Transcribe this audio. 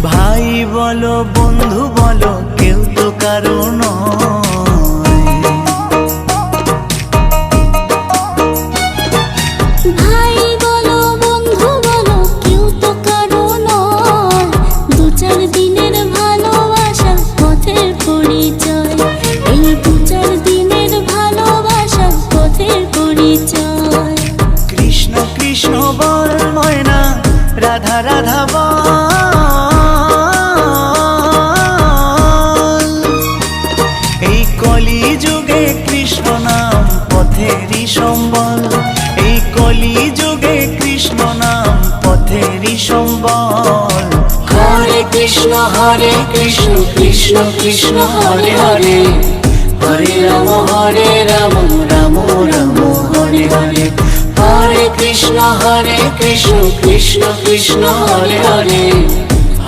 ভাই বলো বন্ধু বলো কেউ তো কারো নয়। ভাই বলো বন্ধু বলো কেউ তো কারো নয়, দু চার দিনের ভালোবাসা পথের পরিচয়, এই দু চার দিনের ভালোবাসা পথের পরিচয়। কৃষ্ণ কৃষ্ণ বল ময়না, রাধা রাধা বল, এই কলি যুগে কৃষ্ণ নাম পথেরই সম্বল, এই কলি যুগে কৃষ্ণ নাম পথেরই সম্বল। হরে কৃষ্ণ কৃষ্ণ কৃষ্ণ হরে হরে, হরে রাম রাম রাম হরে হরে। হরে কৃষ্ণ কৃষ্ণ কৃষ্ণ হরে হরে।